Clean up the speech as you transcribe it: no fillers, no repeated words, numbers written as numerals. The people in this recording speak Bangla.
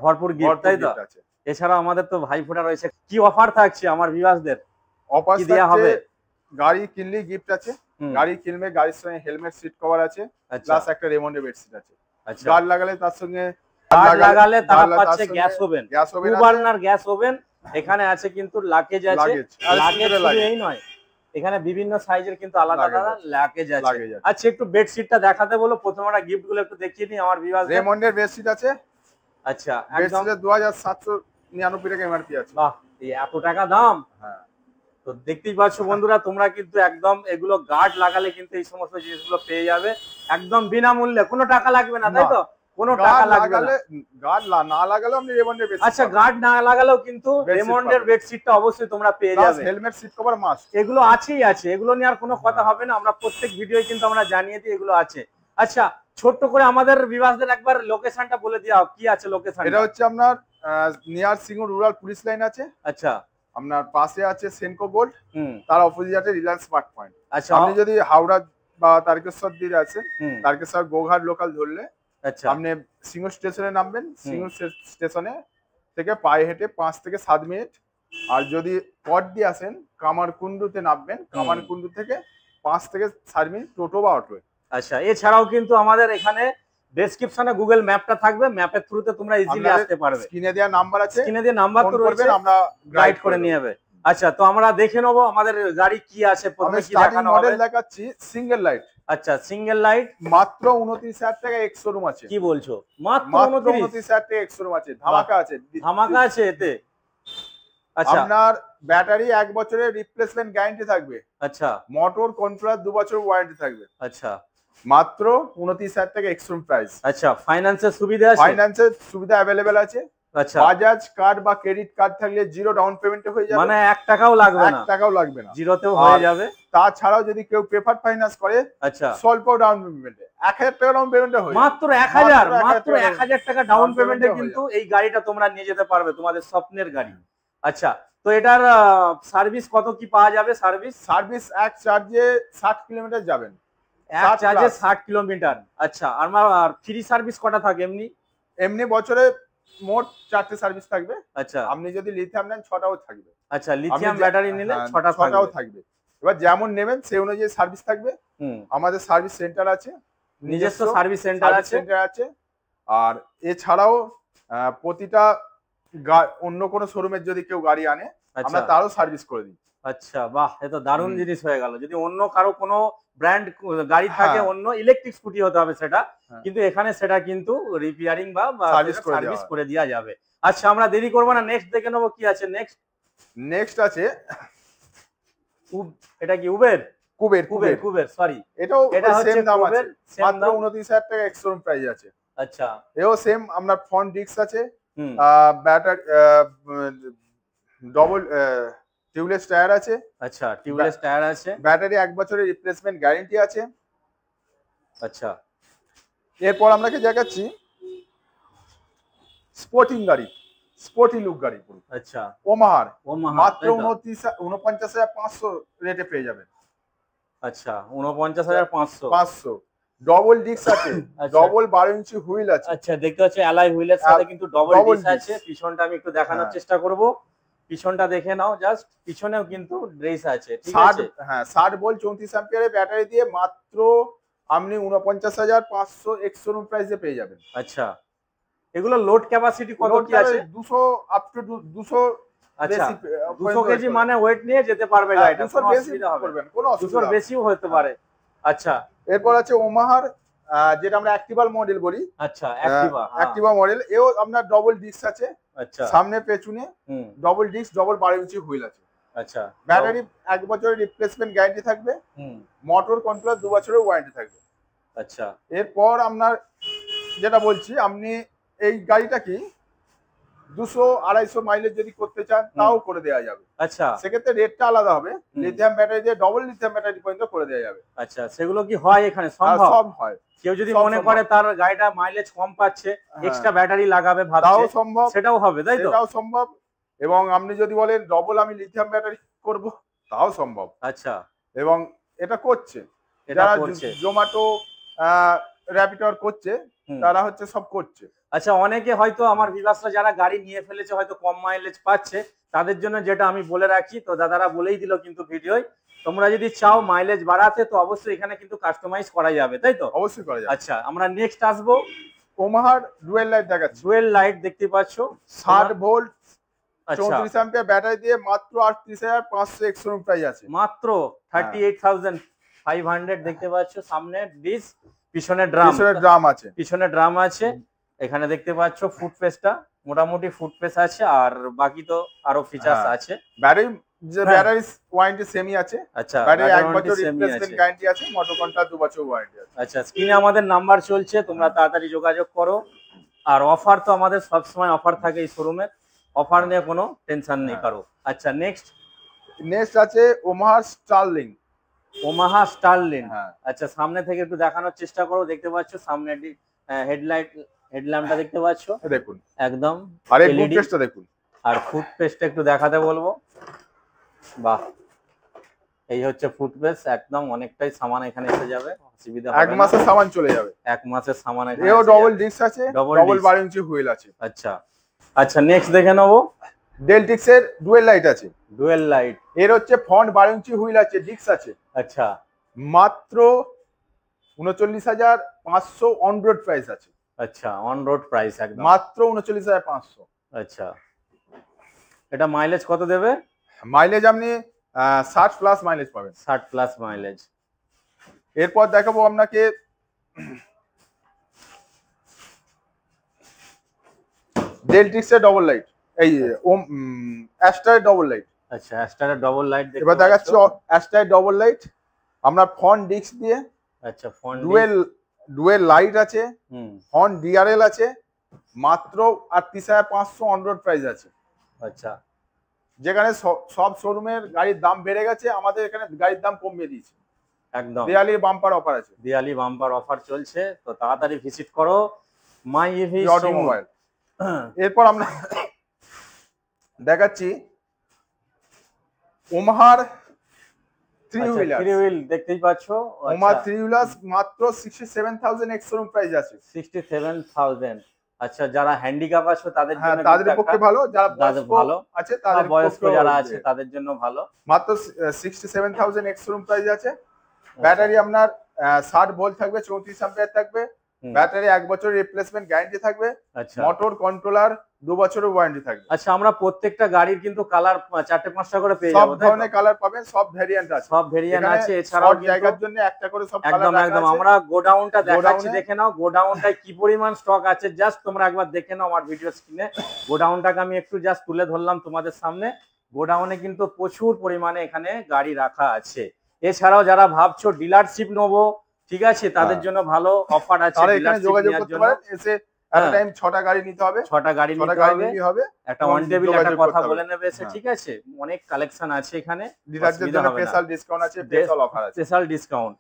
ভরপুর গিফট, তাই তো? এছাড়া আমাদের তো ভাইফোঁটা রয়েছে, কি অফার থাকছে আমার ভিউয়ারদের? অফার দেয়া হবে, গাড়ি কিনলে গিফট আছে, গাড়ি কিনবে গাড়ির সঙ্গে হেলমেট সিট কভার আছে, প্লাস একটা রেমন্ডের বেডশিট আছে। গার্ড লাগালে তার সঙ্গে তারা পাচ্ছে gas oven, two burner gas oven. এখানে আছে কিন্তু লাগেজ আছে, লাগেজ শুধু এই নয়, এখানে বিভিন্ন সাইজের কিন্তু আলাদা আলাদা লাগেজ আছে। আচ্ছা, একটু বেডশিটটা দেখাতে বলো, প্রথমে আমরা গিফট গুলো একটু দেখিয়ে দিই আমার ভিউয়ারদের। রেমন্ডের বেডশিট আছে। আচ্ছা, একদম 2799 টাকা এমআরপি আছে। বাহ, এই এত টাকা দাম! হ্যাঁ, তো দেখতেই পাচ্ছ বন্ধুরা, তোমরা কিন্তু একদম এগুলো গার্ড লাগালে কিন্তু এই সমস্ত জিনিসগুলো পেয়ে যাবে একদম বিনামূল্যে, কোনো টাকা লাগবে না, তাই তো? কোনো টাকা লাগবে না। গার্ড না লাগালেও আপনি রেমন্ডের বেডশিট, আচ্ছা, গার্ড না লাগালেও কিন্তু রেমন্ডের বেডশিটটা অবশ্যই তোমরা পেয়ে যাবে। হেলমেট সিট কভার মাস্ট এগুলো আছেই আছে, এগুলো নিয়ে আর কোনো কথা হবে না, আমরা প্রত্যেক ভিডিওয় কিন্তু আমরা জানিয়ে দিই এগুলো আছে। আচ্ছা, ছোট্ট করে আমাদের ভিউয়ারদের একবার লোকেশনটা বলে দাও, কি আছে লোকেশন? এটা হচ্ছে আপনার near Singur rural police line আছে। আচ্ছা, আপনার পাশে আছে সেনকো গোল্ড, তার অপোজিটে রিলায়েন্স স্মার্ট পয়েন্ট। আচ্ছা, আপনি যদি হাওড়া বা তারকেশ্বর দিয়ে আছেন, তারকেশ্বর গোঘাট লোকাল ধরলে আপনি সিংহ স্টেশনে নামবেন, সিংহ স্টেশনে থেকে পায়ে হেঁটে 5 থেকে 7 মিনিট। আর যদি পথ দিয়ে আসেন কামারকুণ্ডুতে নামবেন, কামারকুণ্ডু থেকে 5 থেকে 7 মিনিট টোটো বা অটো। আচ্ছা, এছাড়াও কিন্তু আমাদের এখানে ডেসক্রিপশনে গুগল ম্যাপটা থাকবে, ম্যাপের থ্রুতে তোমরা ইজিলি আসতে পারবে। স্ক্রিনে দেওয়া নাম্বার আছে, স্ক্রিনে দেওয়া নাম্বার তো রয়েছে, আমরা গাইড করে নিয়ে যাবে। আচ্ছা, তো আমরা দেখে নেব আমাদের গাড়ি কি আছে। প্রথমে কি দেখানো হবে? মডেল দেখাচ্ছি সিঙ্গেল লাইট। আচ্ছা, সিঙ্গেল লাইট মাত্র 29,000 টাকা এক্স শোরুম আছে। কি বলছো? মাত্র 29,000 টাকা এক্স শোরুম আছে, ধামাকা আছে, ধামাকা আছে এতে। আচ্ছা, আপনার ব্যাটারি 1 বছরের রিপ্লেসমেন্ট গ্যারান্টি থাকবে। আচ্ছা, মোটর কন্ট্রোলার 2 বছর ওয়ারেন্টি থাকবে। আচ্ছা, মাত্র 29,000 টাকা এক্স শোরুম প্রাইস। আচ্ছা, ফাইন্যান্সের সুবিধা আছে? ফাইন্যান্সের সুবিধা अवेलेबल আছে। আচ্ছা, বাজাজ কার্ড বা ক্রেডিট কার্ড থাকলে জিরো ডাউন পেমেন্টে হয়ে যাবে, মানে 1 টাকাও লাগবে না, 1 টাকাও লাগবে না, জিরোতেও হয়ে যাবে। তাছাড়াও যদি কেউ প্রেফার ফাইন্যান্স করে, আচ্ছা, স্বল্প ডাউন পেমেন্টে 1000 টাকা ডাউন পেমেন্টে হয়ে, মাত্র 1000 টাকা ডাউন পেমেন্টে কিন্তু এই গাড়িটা তোমরা নিয়ে যেতে পারবে, তোমাদের স্বপ্নের গাড়ি। আচ্ছা, তো এটার সার্ভিস কত কি পাওয়া যাবে? সার্ভিস এক চার্জে 60 কিলোমিটার যাবেন, এক চার্জে 60 কিলোমিটার। আচ্ছা, আর ফ্রি সার্ভিস কটা থাকে? এমনি বছরে মোট 4টে সার্ভিস থাকবে। আচ্ছা, আপনি যদি লিথিয়াম নেন 6টাও থাকবে। আচ্ছা, লিথিয়াম ব্যাটারি নিলে 6টাও থাকবে। এবার যেমন নেবেন সেই অনুযায়ী সার্ভিস থাকবে। আমাদের সার্ভিস সেন্টার আছে, নিজস্ব সার্ভিস সেন্টার আছে। আর এছাড়াও প্রতিটা অন্য কোনো শোরুমের যদি কেউ গাড়ি আনে, আমরা তারও সার্ভিস করে দিই। আচ্ছা, বাহ, এটা দারুণ জিনিস হয়ে গেল। যদি অন্য কারো কোনো ব্র্যান্ড গাড়ি থাকে, অন্য ইলেকট্রিক স্কুটি হতে হবে সেটা, কিন্তু এখানে সেটা কিন্তু রিপেয়ারিং বা সার্ভিস করে দেওয়া যাবে। আচ্ছা, আমরা দেরি করবো না, নেক্সট দেখে নেবো কি আছে। নেক্সট আছে, এটা কি কুবের, সরি, এটা সেম দাম আছে, মাত্র 29,000 টাকা এক্স শোরুম প্রাইস আছে। আচ্ছা, এও সেম, আপনার ফ্রন্ট ডিস্ক আছে, ব্যাটারি ডবল টিউবলেস টায়ার আছে। আচ্ছা, টিউবলেস টায়ার আছে, ব্যাটারি 1 বছরের রিপ্লেসমেন্ট গ্যারান্টি আছে। আচ্ছা, এরপর আপনাকে দেখাচ্ছি স্পোর্টিং গাড়ি, স্পোর্টি লুক গাড়ি। আচ্ছা, ওমাহার মাত্র 49,500 রেটে পেয়ে যাবেন। আচ্ছা, 49,500। ডবল ডিস্ক আছে, ডবল 12 ইঞ্চি হুইল আছে। আচ্ছা, দেখতে পাচ্ছ অ্যালয় হুইলের সাথে কিন্তু ডবল ডিস্ক আছে। পিছনটা আমি একটু দেখানোর চেষ্টা করব, পিছনটা দেখে নাও জাস্ট, পিছনেও কিন্তু ড্রেস আছে, ঠিক আছে? হ্যাঁ, 60 ভোল্ট 34 অ্যাম্পিয়ারের ব্যাটারি দিয়ে মাত্র আপনি 49,500 এক্স শোরুম প্রাইসে পেয়ে যাবেন। আচ্ছা, এগুলো লোড ক্যাপাসিটি কত কি আছে? 200 আপ টু 200। আচ্ছা, 200 কেজি মানে ওয়েট নিয়ে যেতে পারবে গাড়িটা, কোনো অসুবিধা হবে না, কোনো অসুবিধা 200 বেশিও হতে পারে। আচ্ছা, এরপর আছে ওমাহার, যেটা আমরা অ্যাক্টিভাল মডেল বলি। আচ্ছা, অ্যাক্টিভা মডেল, এও আপনার ডবল ডিস্ক আছে। আচ্ছা, সামনে পেছনে ডবল ডিস্ক, ডবল 12 ইঞ্চি হুইল আছে। আচ্ছা, ব্যাটারি 1 বছরের রিপ্লেসমেন্ট গ্যারান্টি থাকবে, মোটর কন্ট্রোলার 2 বছরের ওয়ারেন্টি থাকবে। আচ্ছা, এরপর আপনার যেটা বলছি, আপনি এই গাড়িটা কি 200-250 মাইলেজ যদি করতে চান তাও করে দেওয়া যাবে। আচ্ছা, সেক্ষেত্রে রেটটা আলাদা হবে, লিথিয়াম ব্যাটারি দিয়ে ডবল লিথিয়াম ব্যাটারি পর্যন্ত করে দেওয়া যাবে। আচ্ছা, সেগুলো কি হয় এখানে? সম্ভব? সব হয়। কেউ যদি মনে করে তার গাড়িটা মাইলেজ কম পাচ্ছে, এক্সট্রা ব্যাটারি লাগাবে ভাবছে, তাও সম্ভব, সেটাও হবে, তাই তো? সেটাও সম্ভব। এবং আপনি যদি বলেন ডবল আমি লিথিয়াম ব্যাটারি করব, তাও সম্ভব। আচ্ছা, এবং এটা করছে, যারা জোম্যাটো র্যাপিডর করছে তারা হচ্ছে সব করছে। আচ্ছা, অনেকে হয়তো আমার ভিউয়ার্সরা যারা গাড়ি নিয়ে ফেলেছে হয়তো কম মাইলেজ পাচ্ছে, তাদের জন্য যেটা আমি বলে রাখি, তো দাদারা বলেই দিল কিন্তু ভিডিওয়, তোমরা যদি চাও মাইলেজ বাড়াতে তো অবশ্যই এখানে কিন্তু কাস্টমাইজ করা যাবে, তাই তো? অবশ্যই করা যাবে। আচ্ছা, আমরা নেক্সট আসবো ওমাহার ডুয়েল লাইট দেখাচ্ছি। ডুয়েল লাইট দেখতে পাচ্ছ 60 ভোল্ট 34 অ্যাম্পিয়ার ব্যাটারি দিয়ে মাত্র 38,500 এক্স-শোরুম প্রাইস আছে। মাত্র 38,500 দেখতে পাচ্ছ। সামনে ডিস্ক, পিছনে ড্রাম আছে, পিছনে ড্রাম আছে। এখানে দেখতে পাচ্ছ ফুটপেসটা মোটামুটি ফুটপেস আছে, আর বাকি তো আরো ফিচারস আছে। ব্যাটারি ব্যাটারি ওয়ারেন্টি সেমই আছে। আচ্ছা, ব্যাটারি 1 বছর রিপ্লেসমেন্ট গ্যারান্টি আছে, মোটর কন্ট্রাক্ট 2 বছর ওয়ারেন্টি আছে। আচ্ছা, স্ক্রিনে আমাদের নাম্বার চলছে, তোমরা তাড়াতাড়ি যোগাযোগ করো। আর অফার তো আমাদের সব সময় অফার থাকে এই শোরুমে, অফার নিয়ে কোনো টেনশন নেই কারো। আচ্ছা, নেক্সট আছে ওমাহা স্টারলিং। ওমাহা স্টারলিং, আচ্ছা সামনে থেকে একটু দেখানোর চেষ্টা করো। দেখতে পাচ্ছ সামনে হেডল্যাম্পটা দেখতে পাচ্ছ, দেখুন একদম। আর এই ফুটপেস্টটা দেখুন, আর ফুটপেস্টটা একটু দেখাতে বলবো। বাহ, এই হচ্ছে ফুটপেস্ট, একদম অনেকটাই সামান এখানে এসে যাবে, অসুবিধা হবে না। 1 মাসের সামান চলে যাবে, 1 মাসের সামান এখানে। এও ডবল ডিস্ক আছে, ডবল 12 ইঞ্চি হুইল আছে। আচ্ছা আচ্ছা, নেক্সট দেখে নেবো। ডেলটিক্সের ডুয়েল লাইট আছে। ডুয়েল লাইট, এর হচ্ছে ফ্রন্ট 12 ইঞ্চি হুইল আছে, ডিস্ক আছে। আচ্ছা, মাত্র 39,500 অন রোড প্রাইস আছে। আচ্ছা, অন রোড প্রাইস একদম মাত্র 39,500। আচ্ছা, এটা মাইলেজ কত দেবে? মাইলেজ আপনি 60 প্লাস মাইলেজ পাবেন। 60 প্লাস মাইলেজ। এরপর দেখাবো আপনাকে ডেলটিক্সের ডবল লাইট, এই অ্যাস্টার ডবল লাইট। আচ্ছা, অ্যাস্টারের ডবল লাইট। এবার দেখাচ্ছি অ্যাস্টার ডবল লাইট। আমরা ফ্রন্ট ডিস্ক দিয়ে, আচ্ছা ফ্রন্ট ডুয়েল লাইট আছে, ফ্রন্ট ডিআরএল আছে, মাত্র 38,500 অন রোড প্রাইস আছে। আচ্ছা, যেখানে সব শোরুমের গাড়ির দাম বেড়ে গেছে, আমাদের এখানে গাড়ির দাম কমিয়ে দিয়েছে একদম। দিওয়ালির বাম্পার অফার আছে, দিওয়ালি বাম্পার অফার চলছে, তো তাড়াতাড়ি ভিজিট করো মাই ইভি অটোমোবাইল। এরপর আমরা দেখাচ্ছি ওমাহার থ্রি হুইল দেখতেই পাচ্ছ। ওমাহার থ্রি হুইলার মাত্র 67,000 এক্স-শোরুম প্রাইস আছে। 67,000। আচ্ছা, যারা হ্যান্ডিক্যাপ আছে তাদের জন্য, তাদের পক্ষে ভালো, যারা ভালো আছে তাদের বয়স্ক যারা আছে তাদের জন্য ভালো। মাত্র 67,000 এক্স-শোরুম প্রাইস আছে। ব্যাটারি আপনার 60 ভোল্ট থাকবে, 34 অ্যাম্পিয়ার থাকবে। ব্যাটারি 1 বছর রিপ্লেসমেন্ট গ্যারান্টি থাকবে। আচ্ছা, মোটর কন্ট্রোলার 2 বছরের ওয়ারেন্টি থাকবে। আচ্ছা, আমরা প্রত্যেকটা গাড়ির কিন্তু কালার 4-5টা করে পেয়ে যাব। সব ধরনের কালার পাবেন, সব ভেরিয়েন্ট আছে, সব ভেরিয়েন্ট আছে। এছাড়াও জায়গার জন্য একটা করে সব কালার একদম একদম। আমরা গোডাউনটা দেখাচ্ছি, দেখে নাও গোডাউনটায় কি পরিমাণ স্টক আছে, জাস্ট তোমরা একবার দেখে নাও আমার ভিডিও স্ক্রিনে। গোডাউনটাকে আমি একটু জাস্ট তুলে ধরলাম তোমাদের সামনে। গোডাউনে কিন্তু প্রচুর পরিমাণে এখানে গাড়ি রাখা আছে। এছাড়াও যারা ভাবছো ডিলারশিপ নেবো, ঠিক আছে, তাদের জন্য ভালো অফার আছে। এখানে যোগাযোগ করতে পারেন, এসে একটা টাইম 6টা গাড়ি নিতে হবে, 6টা গাড়ি নিতে হবে, একটা ওয়ান টেবিল একটা কথা বলে নেবে এসে, ঠিক আছে। অনেক কালেকশন আছে এখানে, ডিলারদের জন্য স্পেশাল ডিসকাউন্ট আছে, স্পেশাল অফার আছে, স্পেশাল ডিসকাউন্ট।